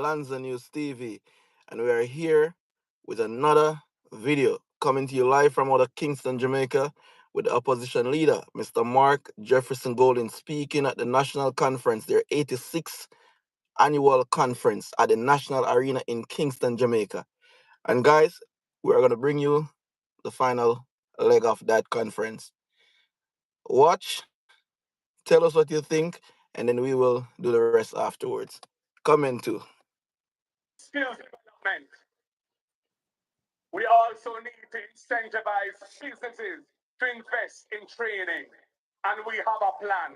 Lanzo News TV, and we are here with another video coming to you live from out of Kingston, Jamaica, with the opposition leader, Mr. Mark Jefferson Golden, speaking at the national conference, their 86th annual conference at the National Arena in Kingston, Jamaica. And guys, we're going to bring you the final leg of that conference. Watch, tell us what you think, and then we will do the rest afterwards. Comment too. Skills development. We also need to incentivize businesses to invest in training, and we have a plan.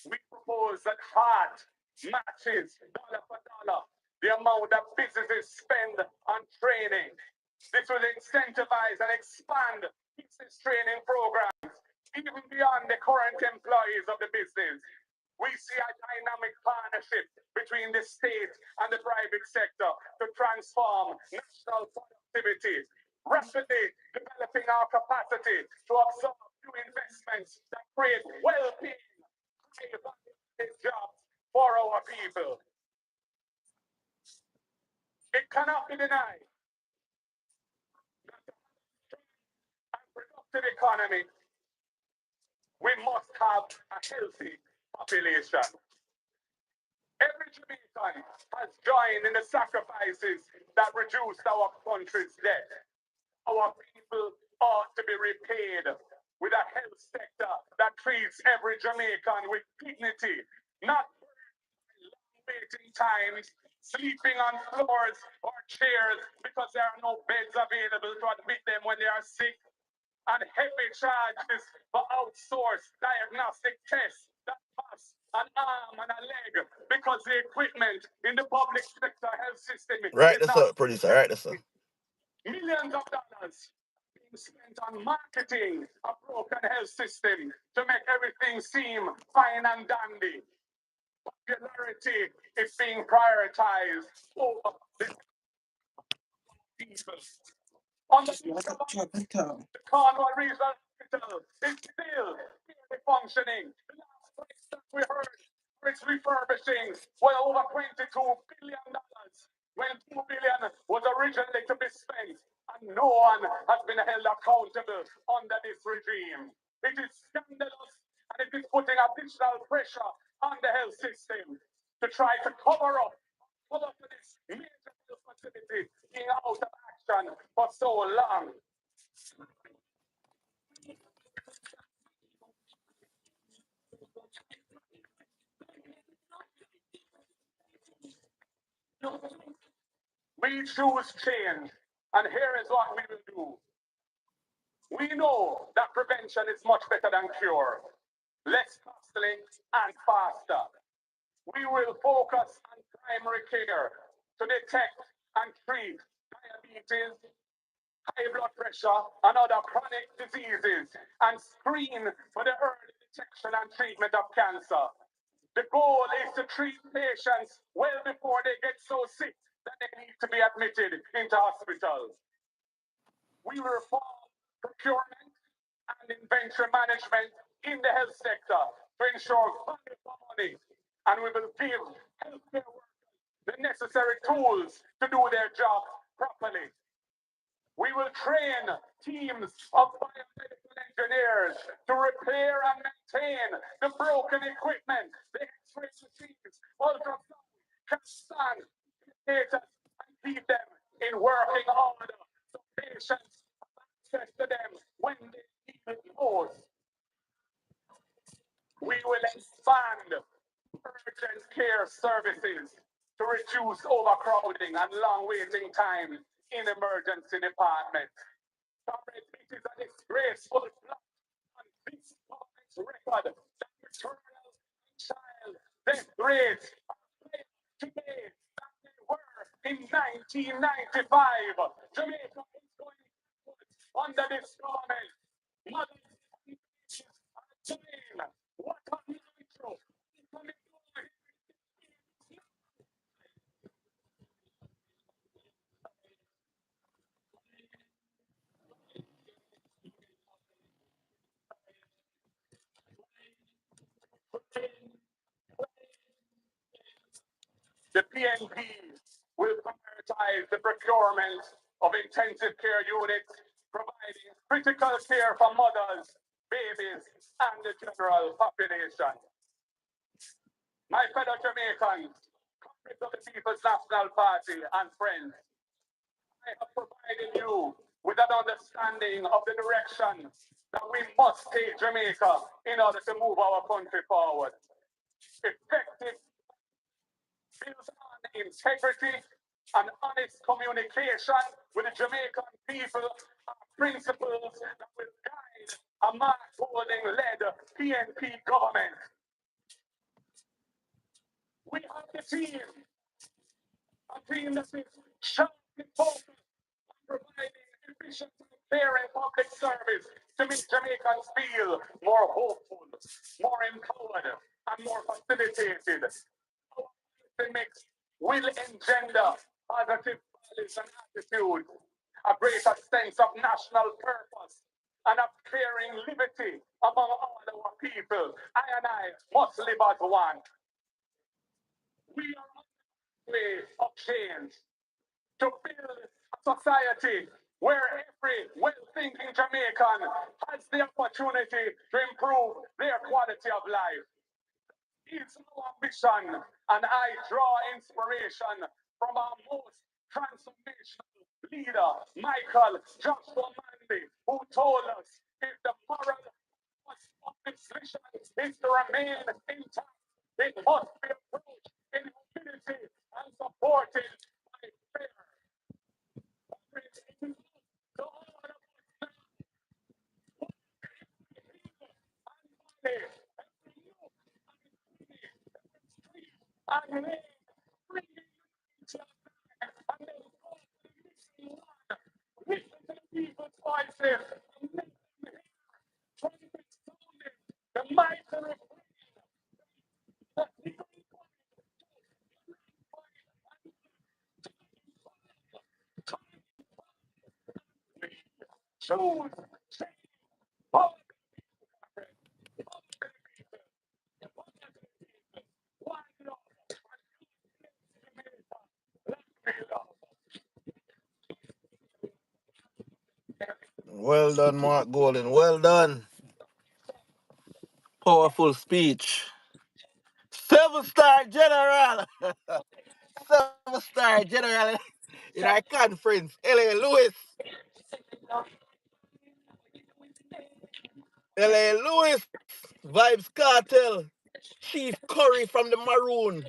We propose that heart matches dollar for dollar the amount that businesses spend on training. This will incentivize and expand business training programs even beyond the current employees of the business. We see a dynamic partnership between the state and the private sector to transform national productivity, rapidly developing our capacity to absorb new investments that create well-being, high-value jobs for our people. It cannot be denied that to have a productive economy, we must have a healthy population. Every Jamaican has joined in the sacrifices that reduced our country's debt. Our people ought to be repaid with a health sector that treats every Jamaican with dignity, not long waiting times, sleeping on floors or chairs because there are no beds available to admit them when they are sick, and heavy charges for outsourced diagnostic tests that cost an arm and a leg because the equipment in the public sector health system Right, is that's not up, producer. Right, that's up. millions of dollars being spent on marketing a broken health system to make everything seem fine and dandy. Popularity is being prioritized over the people. On the Cornwall Regional Hospital is still barely functioning. The last place that we heard for its refurbishing was over $22 billion, when $2 billion was originally to be spent, and no one has been held accountable under this regime. It is scandalous, and it is putting additional pressure on the health system to try to cover up this major health facility being out of action for so long. We choose change, and here is what we will do. We know that prevention is much better than cure, less costly and faster. We will focus on primary care to detect and treat diabetes, high blood pressure, and other chronic diseases, and screen for the early detection and treatment of cancer. The goal is to treat patients well before they get so sick that they need to be admitted into hospitals. We will reform procurement and inventory management in the health sector to ensure value for money, and we will give healthcare workers the necessary tools to do their job properly. We will train teams of biomedical engineers to repair and maintain the broken equipment, the X-ray machines, ultrasound, CAT scan, indicators, and keep them in working order so patients have access to them when they need it most. We will expand urgent care services to reduce overcrowding and long waiting times in emergency departments. It is a disgraceful plot on this government's record that maternal child death rates are higher today than they were in 1995. Jamaica is going backwards under this government. Mothers and babies are dying. What a nitro! The PNP intensive care units, providing critical care for mothers, babies, and the general population. My fellow Jamaicans, comrades of the People's National Party and friends, I have provided you with an understanding of the direction that we must take Jamaica in order to move our country forward. Effective built on integrity and honest communication with the Jamaican people are principles that will guide a Mark Golding-led PNP government. We have the team, a team that is sharply focused on providing efficient and fair and public service to make Jamaicans feel more hopeful, more empowered, and more facilitated. Our policy mix will engender positive values and attitudes, a greater sense of national purpose, and of clearing liberty among all our people. I and I must live as one. We are on the way of change to build a society where every well-thinking Jamaican has the opportunity to improve their quality of life. It's our ambition, and I draw inspiration from our most transformational leader, Michael Joshua Manley, who told us if the moral of its vision is to remain intact, it must be approached in humility and supported by fair. So all of us and live free and listen to the people's voices and make them hear the might and the choose. Well done, Mark Golden. Well done. Powerful speech. 7-star general. 7-star general in our conference. L.A. Lewis. L.A. Lewis. Vibes Cartel. Chief Curry from the Maroon.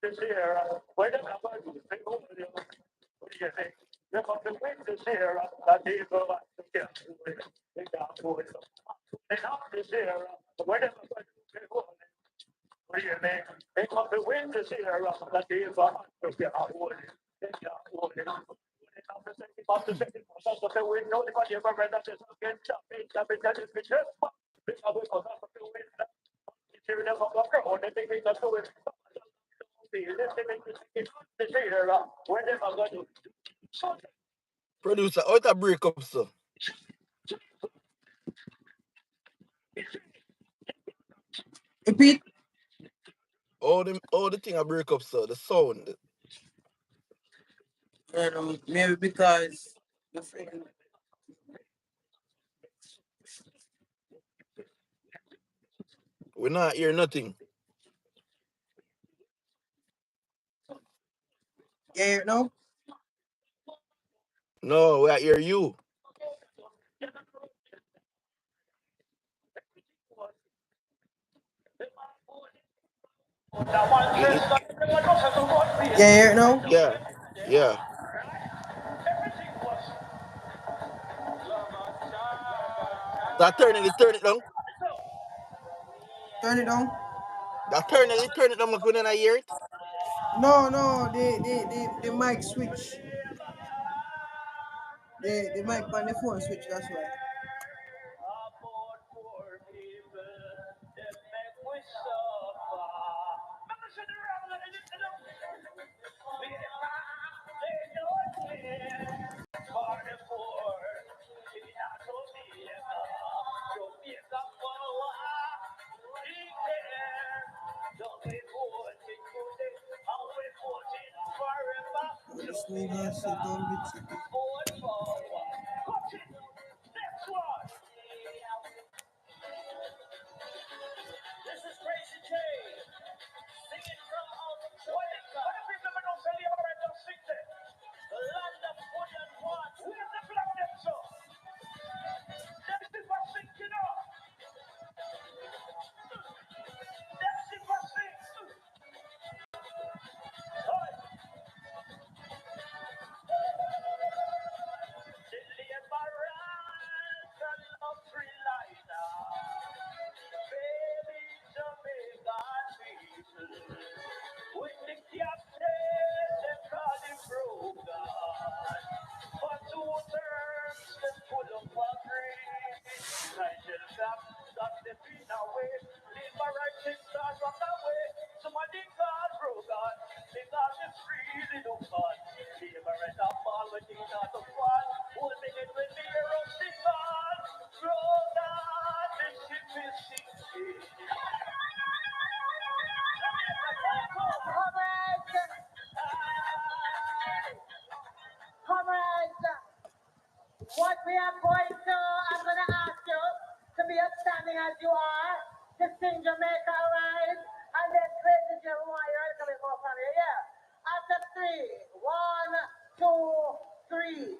This year, where the number is, they go to the they got the win this year, that they go back to get they got to it. They got this year, where the number is, they go what do you mean? They got the win this year, that they go back to get they got it. After the second, the win, nobody ever read that is against that is the chest. Because of the win, they never got the one, they think that's the win. Producer, out a breakup, sir. Repeat. All the thing a break up, sir. The sound. Maybe because the freaking We not hear nothing. yeah, no. No, we hear you. It, Yeah, no. yeah, yeah. That turn it down. Turn it down. That turn it down. Like we not hear it. No, no. The mic switch. The mic on the phone switch. That's why. This nigga said don't be tricky. Watch it. Next one. This is Crazy J. Singing from out of Jamaica. What if people don't say the alright, don't sing it? The land of wood and water. Where's the black them so? That's it for sinking up. That's it for sinking. Deliverance and love free light. Baby Jamaica people. With the captain, they call him broken. For 2 terms, they pull up a green. Nigel Cap got the feet away. Liberation start from the way. Somebody call broken. Because it's freely no fun. Liberate a ball when they not to fall. Holding it when the arrows stick on. Broken, the ship is sinking. Comrades, what we are going to, I'm going to ask you to be standing as you are, to sing Jamaica Rise, and then Crazy Jeremiah, you're coming for family, yeah. After 3, 1, 2, 3.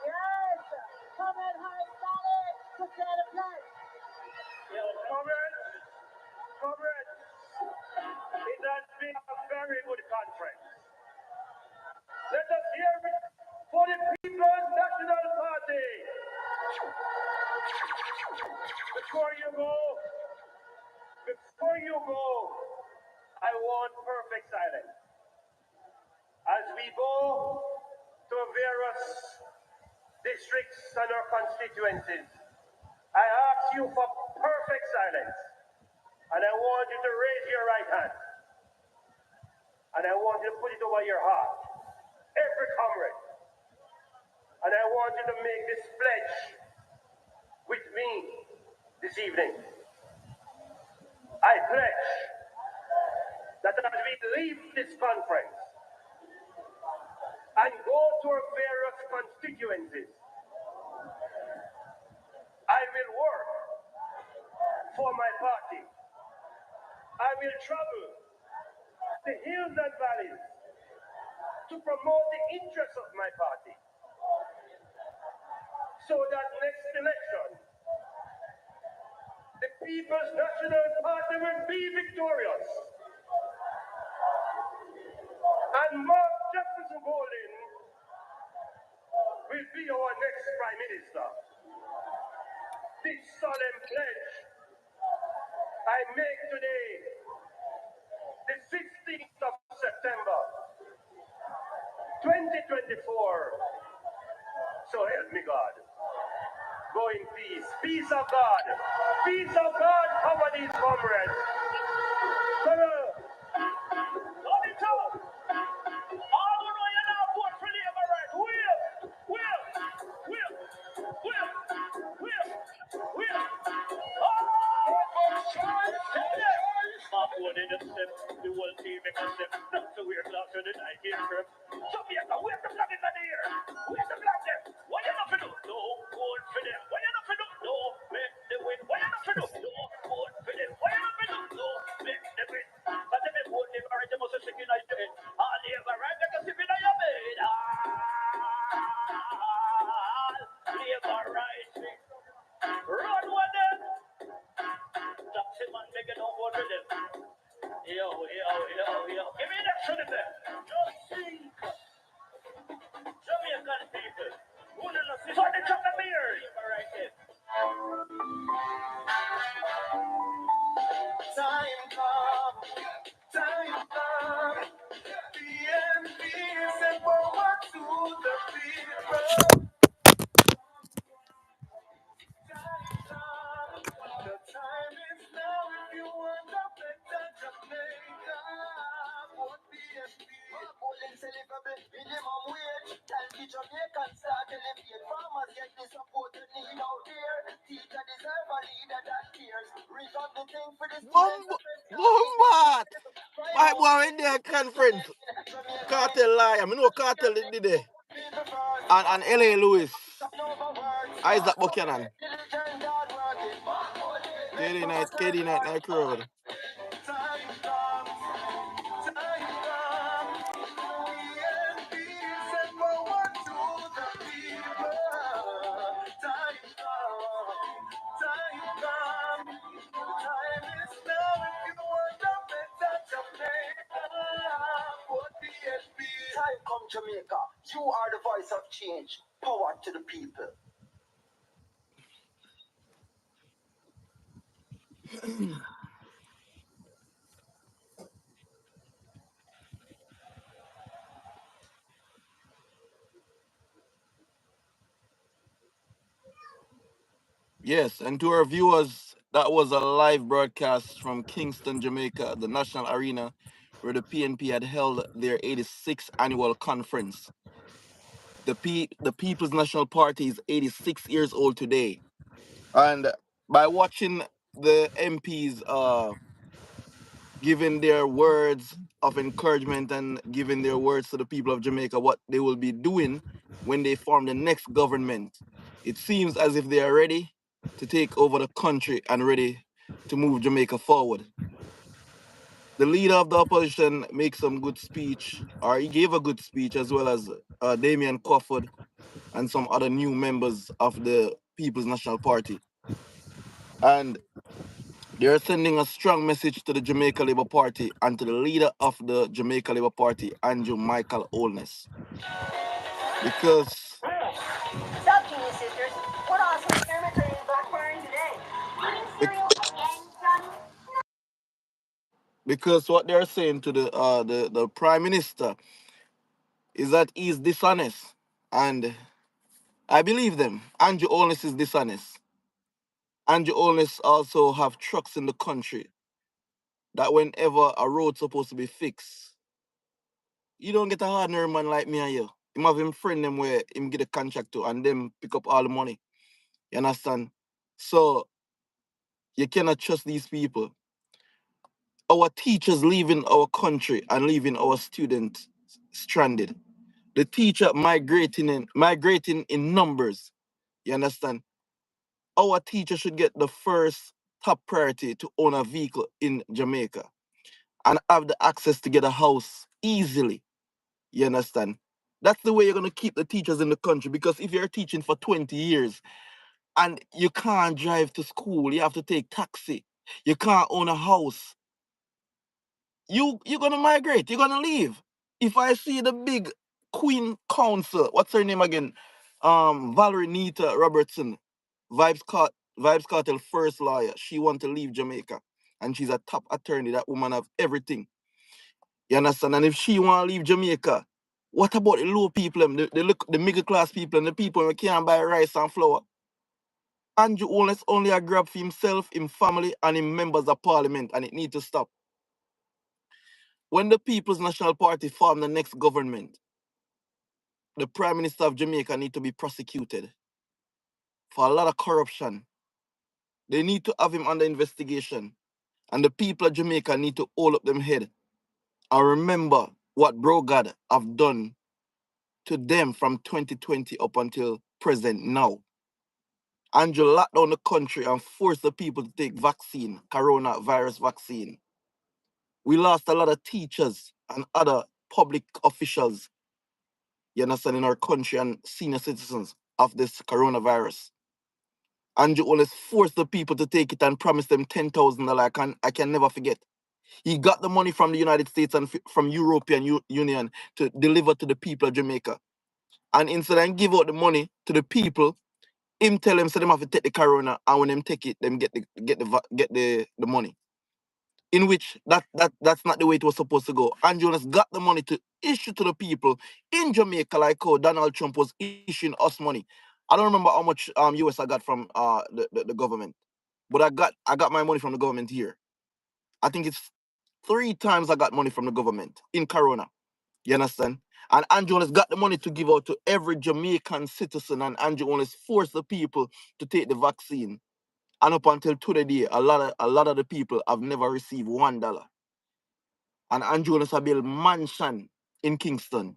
Yes, come and high solid, prepare the play. Comrades, it has been a very good conference. Let us hear it for the People's National Party. Before you go, I want perfect silence. As we go to various districts and our constituencies, I ask you for perfect silence. And I want you to raise your right hand. And I want you to put it over your heart. Every comrade. And I want you to make this pledge with me this evening. I pledge that as we leave this conference and go to our various constituencies, I will work for my party. I will travel the hills and valleys to promote the interests of my party, so that next election, the People's National Party will be victorious. And Mark Jefferson Golden will be our next Prime Minister. The This solemn pledge I make today, the 16th of September, 2024. So help me God. Go in peace. Peace of God. Peace of God cover these comrades. Come on. Hold it up. All who know you now vote for labor right. Will. My boy did a step, the whole team make a step. Not to wear clothes to the night here, sir. Jamaica, where's the flag in the air? Where's the flag there? What you not for do? No vote for them. What you not for do? No make the win. What you not for do? No vote for them. What you not for do? No make the win. But if they vote labor right, they must have shaken like that. All labor right, they can sip in your bed. Labor right, run with them. That's it, man. Make it no vote for them. Yo. Give me that shit in there. Just think. Jamaican people. Who did not see? For the top of the beer. Right there. Time come. PNP said forward to the people. The time is now if you want a better Jamaica. What PNP? Police celebrate minimum wage. Tell the Jamaicans start to elevate. Farmers get the support they need out here. Teacher deserve a leader that cares. Reach up the thing for the students. Bombat! My boy in there conference. Cartel lie. I mean no cartel did there. And LA Lewis. Isaac Buchanan. KD night crowd. Time come Jamaica. You are the voice of change. Power to the people. Yes, and to our viewers, that was a live broadcast from Kingston, Jamaica, the National Arena, where the PNP had held their 86th annual conference. The People's National Party is 86 years old today. And by watching the MPs giving their words of encouragement and giving their words to the people of Jamaica what they will be doing when they form the next government, it seems as if they are ready to take over the country and ready to move Jamaica forward. The leader of the opposition makes some good speech, or he gave a good speech, as well as Damian Crawford and some other new members of the People's National Party. And they're sending a strong message to the Jamaica Labour Party and to the leader of the Jamaica Labour Party, Andrew Michael Holness. Because What's up, Genius Sisters? What awesome experiments are you blackfiring today? Eating cereal again, Johnny? because what they're saying to the Prime Minister is that he's dishonest. And I believe them. Andrew Holness is dishonest. Andrew Holness also have trucks in the country that whenever a road's supposed to be fixed, you don't get a ordinary man like me and you. Him have him friend them where him get a contract to and them pick up all the money. You understand? So you cannot trust these people. Our teachers leaving our country and leaving our students stranded. The teacher migrating in numbers. You understand? Our teacher should get the first top priority to own a vehicle in Jamaica and have the access to get a house easily. You understand? That's the way you're gonna keep the teachers in the country, because if you're teaching for 20 years and you can't drive to school, you have to take taxi, you can't own a house, you're gonna migrate, you're gonna leave. If I see the big Queen Council, what's her name again? Valerie Nita Robertson, Vibes Caught Vibes Cartel first lawyer. She want to leave Jamaica. And she's a top attorney. That woman have everything. You understand? And if she want to leave Jamaica, what about the low people, the middle class people, and the people who can't buy rice and flour? Andrew Holness only a grab for himself, him family, and him members of parliament, and it need to stop. When the People's National Party form the next government, the Prime Minister of Jamaica need to be prosecuted for a lot of corruption. They need to have him under investigation. And the people of Jamaica need to hold up them head and remember what Bro God have done to them from 2020 up until present now. Andrew locked down the country and forced the people to take vaccine, coronavirus vaccine. We lost a lot of teachers and other public officials, you understand, in our country and senior citizens of this coronavirus. Andrew always forced the people to take it and promised them $10,000. I can never forget. He got the money from the United States and from European Union to deliver to the people of Jamaica. And instead of give out the money to the people, him tell them so them have to take the corona, and when them take it, them get the money. In which that's not the way it was supposed to go. And Jonas got the money to issue to the people in Jamaica, like how Donald Trump was issuing us money. I don't remember how much US I got from the government, but I got my money from the government here. I think it's 3 times I got money from the government in Corona. You understand? And Andrew Jonas got the money to give out to every Jamaican citizen, and Andrew Jonas forced the people to take the vaccine. And up until today, a lot of the people have never received $1. And Andrew Jonas have built mansion in Kingston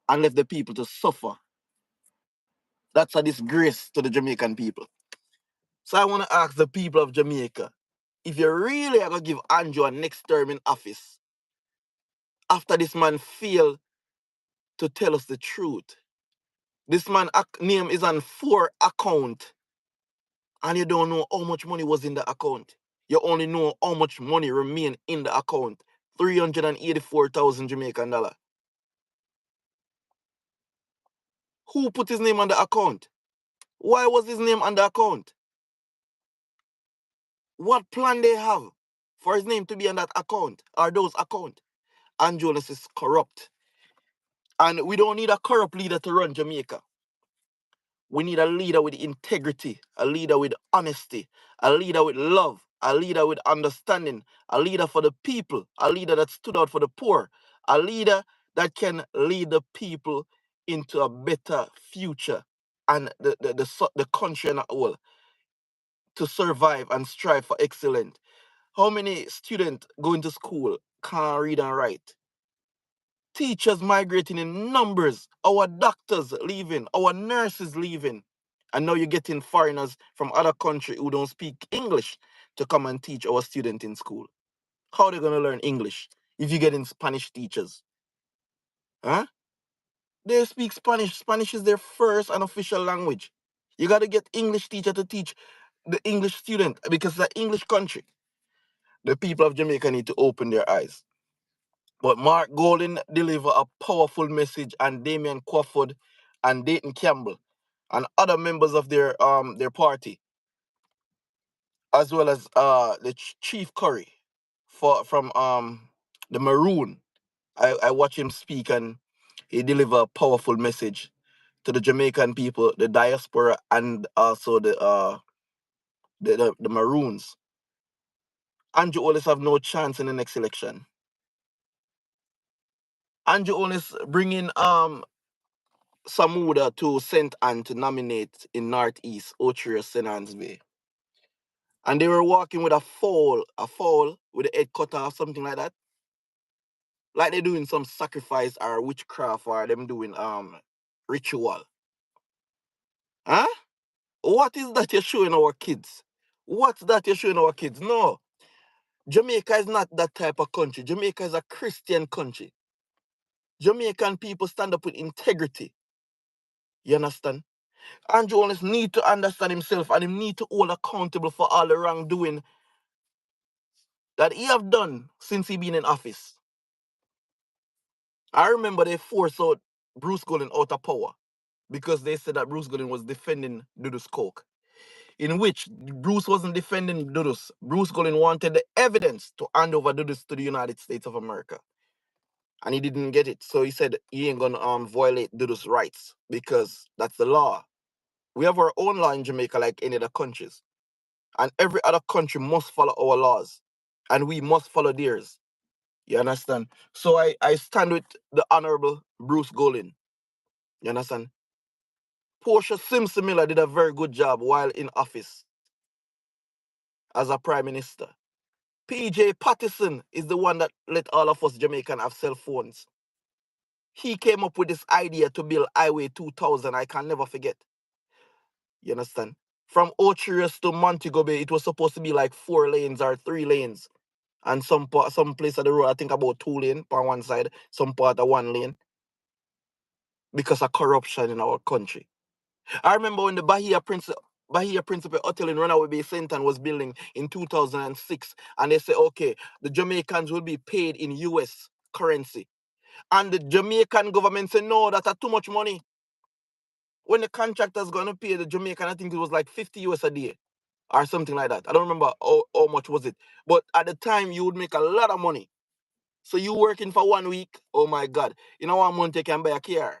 and left the people to suffer. That's a disgrace to the Jamaican people. So I want to ask the people of Jamaica, if you really are going to give Andrew a next term in office, after this man failed to tell us the truth. This man name is on 4 account, and you don't know how much money was in the account. You only know how much money remain in the account. 384,000 Jamaican dollar. Who put his name on the account? Why was his name on the account? What plan they have for his name to be on that account or those account? And Jonas is corrupt. And we don't need a corrupt leader to run Jamaica. We need a leader with integrity, a leader with honesty, a leader with love, a leader with understanding, a leader for the people, a leader that stood out for the poor, a leader that can lead the people into a better future and the country and all to survive and strive for excellence. How many students going to school can't read and write? Teachers migrating in numbers, our doctors leaving, our nurses leaving. And now you're getting foreigners from other countries who don't speak English to come and teach our students in school. How are they going to learn English if you're getting Spanish teachers? Huh? They speak Spanish. Spanish is their first and official language. You got to get English teacher to teach the English student because it's an English country. The people of Jamaica need to open their eyes. But Mark Golden delivered a powerful message, and Damian Crawford and Dayton Campbell and other members of their party, as well as the Chief Curry from the Maroon. I watch him speak, and he deliver a powerful message to the Jamaican people, the diaspora, and also the Maroons. Andrew Holness have no chance in the next election. Andrew Holness bringing Samuda to St. Anne to nominate in Northeast, Ochre, St. Anne's Bay. And they were walking with a fowl with a head cutter or something like that. Like they're doing some sacrifice or witchcraft or them doing ritual. Huh? What is that you're showing our kids? What's that you're showing our kids? No. Jamaica is not that type of country. Jamaica is a Christian country. Jamaican people stand up with integrity. You understand? Andrew Holness need to understand himself and he need to hold accountable for all the wrongdoing that he have done since he been in office. I remember they forced out Bruce Golding out of power because they said that Bruce Golding was defending Dudus Coke. in which Bruce wasn't defending Dudus. Bruce Golding wanted the evidence to hand over Dudus to the United States of America. And he didn't get it. So he said he ain't gonna violate Dudus' rights because that's the law. We have our own law in Jamaica like any other countries. And every other country must follow our laws. And we must follow theirs. You understand? So I stand with the Honorable Bruce Golding. You understand? Portia Simpson Miller did a very good job while in office as a prime minister. PJ Patterson is the one that let all of us Jamaican have cell phones. He came up with this idea to build Highway 2000. I can never forget. You understand? From Ocherius to Montego Bay, it was supposed to be like 4 lanes or 3 lanes. And some place of the road, I think about 2 lane on one side, some part of 1 lane, because of corruption in our country. I remember when the Bahia Principal Hotel in Runaway Bay Center was building in 2006, and they say, okay, the Jamaicans will be paid in US currency. And the Jamaican government said, no, that's too much money. When the contractor's going to pay the Jamaican, I think it was like 50 US a day or something like that. I don't remember how much was it. But at the time, you would make a lot of money. So you working for 1 week, oh my God. You know, 1 month you can buy a car.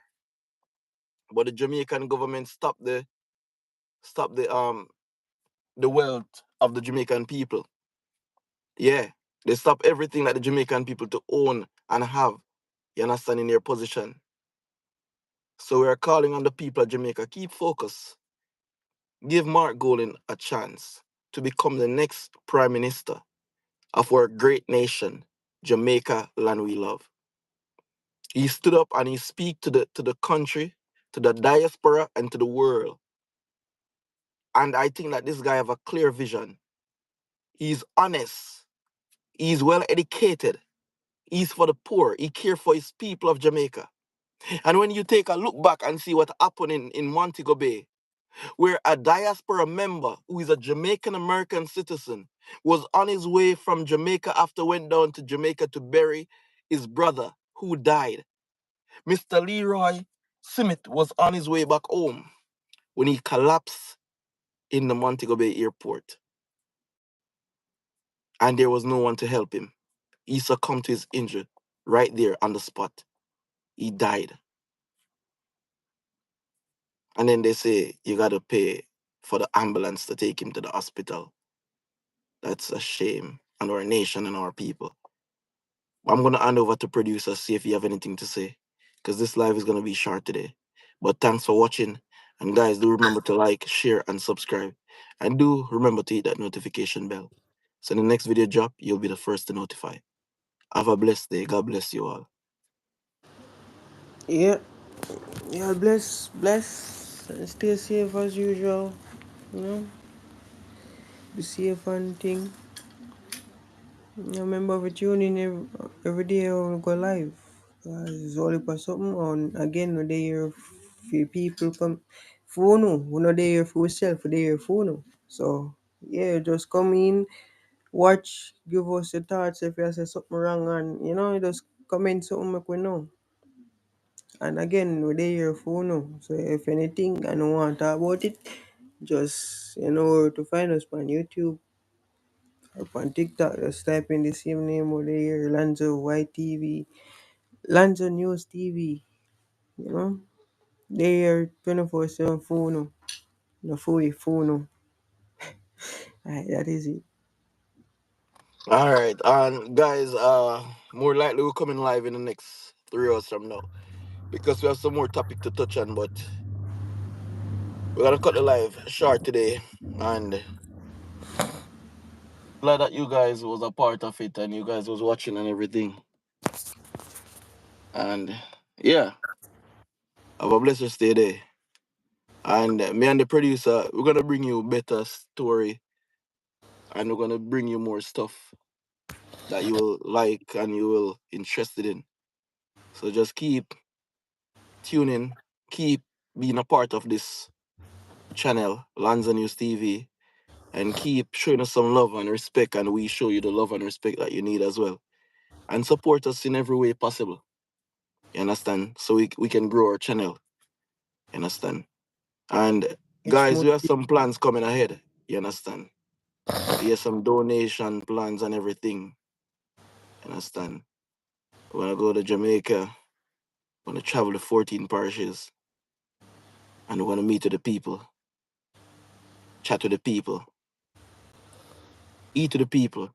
But the Jamaican government stopped the wealth of the Jamaican people. Yeah. They stop everything that the Jamaican people to own and have. You understand, in their position. So we are calling on the people of Jamaica, keep focus. Give Mark Golding a chance to become the next prime minister of our great nation, Jamaica, land we love. He stood up and he speak to the country, to the diaspora, and to the world. And I think that this guy have a clear vision. He's honest. He's well educated. He's for the poor. He cares for his people of Jamaica. And when you take a look back and see what happened in Montego Bay, where a diaspora member who is a Jamaican American citizen was on his way from Jamaica after went down to Jamaica to bury his brother who died. Mr. Leroy Smith was on his way back home when he collapsed in the Montego Bay airport. And there was no one to help him. He succumbed to his injury right there on the spot. He died. And then they say you got to pay for the ambulance to take him to the hospital. That's a shame on our nation and our people. I'm going to hand over to producer, see if you have anything to say, because this live is going to be short today. But thanks for watching. And guys, do remember to like, share, and subscribe. And do remember to hit that notification bell. So the next video drop, you'll be the first to notify. Have a blessed day. God bless you all. Yeah, yeah, bless, and stay safe as usual. You know, be safe and thing. Remember to tune in every day or go live. It's only for something on again. No, they hear few people come. Phone, we know they hear for yourself. They hear phone. So yeah, just come in, watch, give us your thoughts if you say something wrong, and just comment something make we know. And again, we dey here for now. So if anything I don't want to talk about it, just where to find us on YouTube or on TikTok. Just type in the same name over there, Lanzo YTV, Lanzo News TV. You know, they here 24/7 phone, no phone. Alright, that is it. All right. And guys, more likely we're coming live in the next 3 hours from now because we have some more topic to touch on, but we're going to cut the live short today. And glad that you guys was a part of it and you guys was watching and everything. And yeah, have a blessed stay there. And me and the producer, we're gonna bring you better story and we're gonna bring you more stuff that you will like and you will interested in. So just keep tuning, keep being a part of this channel, Lanzo News TV, and keep showing us some love and respect, and we show you the love and respect that you need as well. And support us in every way possible. You understand? So we can grow our channel. You understand? And It's guys, we have motivate. some plans coming ahead. You understand? We have some donation plans and everything. You understand? We want to go to Jamaica. We want to travel to 14 parishes. And we want to meet with the people, chat with the people, eat with the people.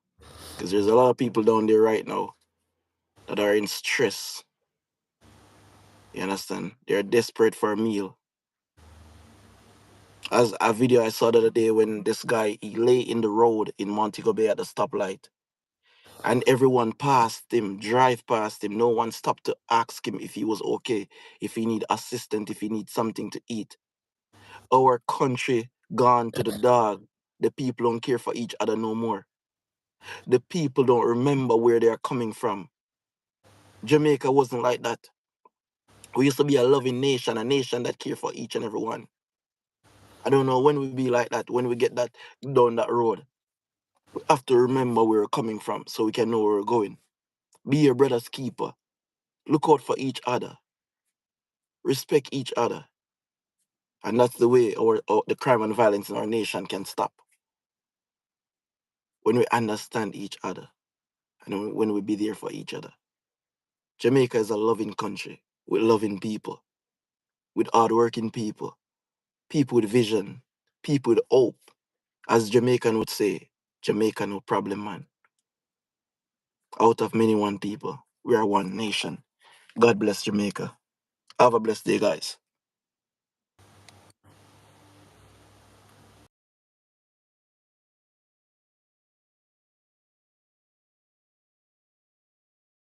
Because there's a lot of people down there right now that are in stress. You understand? They're desperate for a meal. As a video I saw the other day when this guy he lay in the road in Montego Bay at the stoplight, and everyone passed him, drive past him. No one stopped to ask him if he was okay, if he need assistance, if he needs something to eat. Our country gone to the dog. The people don't care for each other no more. The people don't remember where they are coming from. Jamaica wasn't like that. We used to be a loving nation, a nation that care for each and every one. I don't know when we be like that, when we get that down that road. We have to remember where we're coming from so we can know where we're going. Be your brother's keeper. Look out for each other. Respect each other. And that's the way the crime and violence in our nation can stop. When we understand each other and when we be there for each other. Jamaica is a loving country with loving people, with hardworking people, people with vision, people with hope. As Jamaican would say, Jamaica no problem, man. Out of many one people, we are one nation. God bless Jamaica. Have a blessed day, guys.